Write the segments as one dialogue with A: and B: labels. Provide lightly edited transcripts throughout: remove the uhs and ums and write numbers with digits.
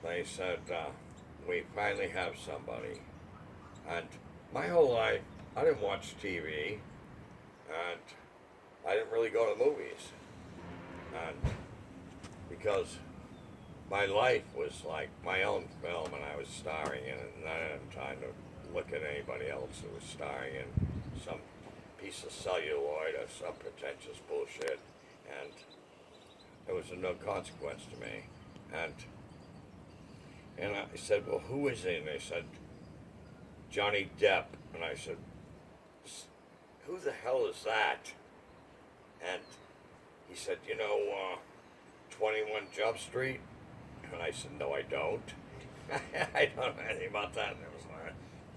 A: they said, we finally have somebody. And my whole life, I didn't watch TV, and I didn't really go to movies. And because my life was like my own film, and I was starring in it, and I didn't have time to look at anybody else who was starring in some piece of celluloid or some pretentious bullshit. And it was of no consequence to me. And I said, well, who is it? And they said, Johnny Depp. And I said, who the hell is that? And he said, 21 Jump Street? And I said, no, I don't. I don't know anything about that. And it was like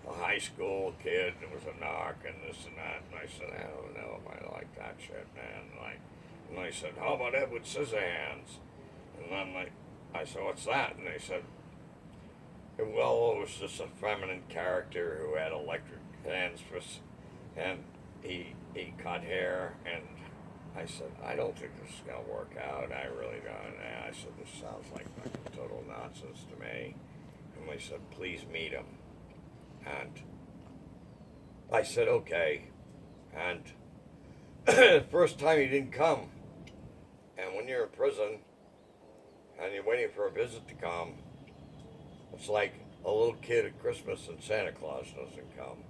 A: a high school kid, and it was a narc and this and that. And I said, I don't know if I like that shit, man. And I said, how about Edward Scissorhands? And then I said, what's that? And they said, well, it was just a feminine character who had electric hands and he cut hair. And I said, I don't think this is going to work out. I really don't. And I said, this sounds like total nonsense to me. And they said, please meet him. And I said, okay. And the first time he didn't come. And when you're in prison and you're waiting for a visit to come, it's like a little kid at Christmas and Santa Claus doesn't come.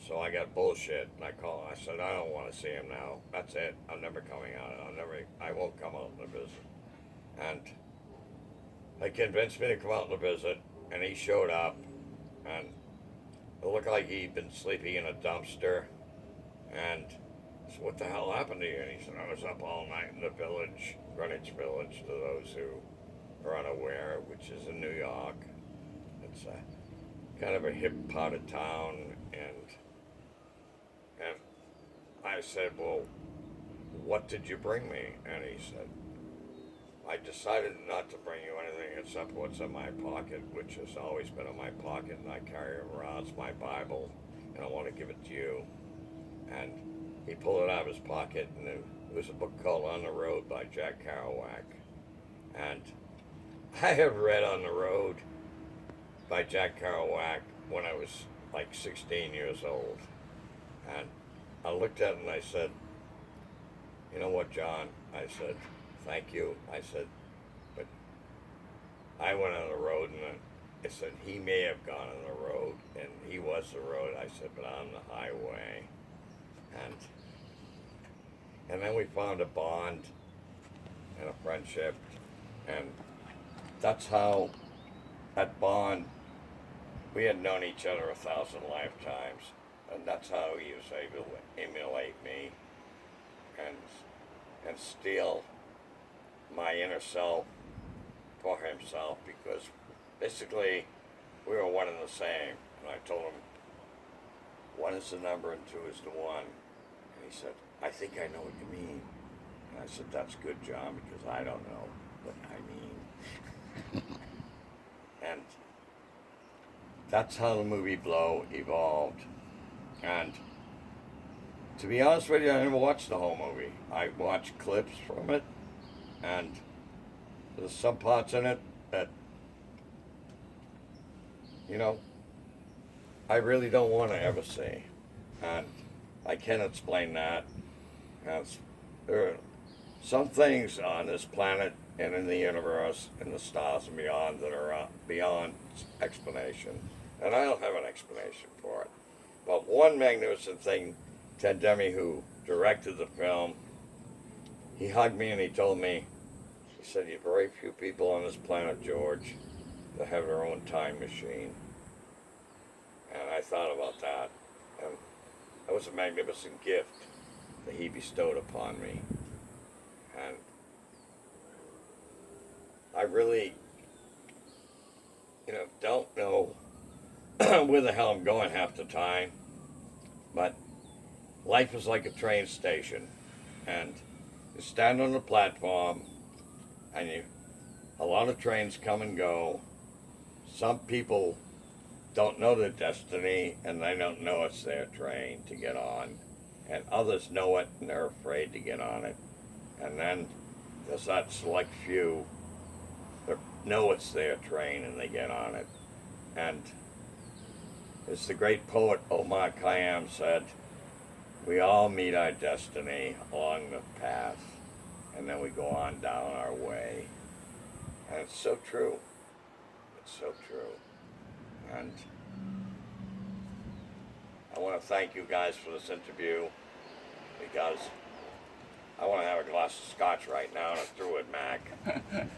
A: So I got bullshit, and I said, I don't want to see him now. That's it. I'm never coming out. I won't come out on a visit. And they convinced me to come out on a visit, and he showed up, and it looked like he'd been sleeping in a dumpster. And I said, what the hell happened to you? And he said, I was up all night in the village, Greenwich Village, to those who are unaware, which is in New York. It's kind of a hip part of town, and I said, well, what did you bring me? And he said, I decided not to bring you anything except what's in my pocket, which has always been in my pocket, and I carry it around. It's my Bible, and I want to give it to you. And he pulled it out of his pocket, and it was a book called On the Road by Jack Kerouac. And I have read On the Road by Jack Kerouac when I was like 16 years old. And I looked at it and I said, you know what, John? I said, thank you. I said, but I went on the road, and I said, he may have gone on the road, and he was the road. I said, but I'm the highway. And then we found a bond and a friendship, and that's how that bond, we had known each other 1,000 lifetimes, and that's how he was able to emulate me and steal my inner self for himself, because basically we were one and the same. And I told him, one is the number and two is the one. And he said, I think I know what you mean. And I said, that's good, John, because I don't know what I mean. And that's how the movie Blow evolved. And to be honest with you, I never watched the whole movie. I watched clips from it, and there's some parts in it that, I really don't want to ever see. And I can't explain that. There are some things on this planet and in the universe and the stars and beyond that are beyond explanation. And I don't have an explanation for it. But one magnificent thing, Ted Demme, who directed the film, he hugged me and he told me, he said, you have very few people on this planet, George, that have their own time machine. And I thought about that. And that was a magnificent gift that he bestowed upon me. And I really, don't know where the hell I'm going half the time. But life is like a train station. And you stand on the platform, and a lot of trains come and go. Some people don't know their destiny, and they don't know it's their train to get on. And others know it, and they're afraid to get on it. And then there's that select few that know it's their train and they get on it. And as the great poet Omar Khayyam said, we all meet our destiny along the path, and then we go on down our way. And it's so true. It's so true. And I want to thank you guys for this interview, because I want to have a glass of scotch right now and a through it, Mac.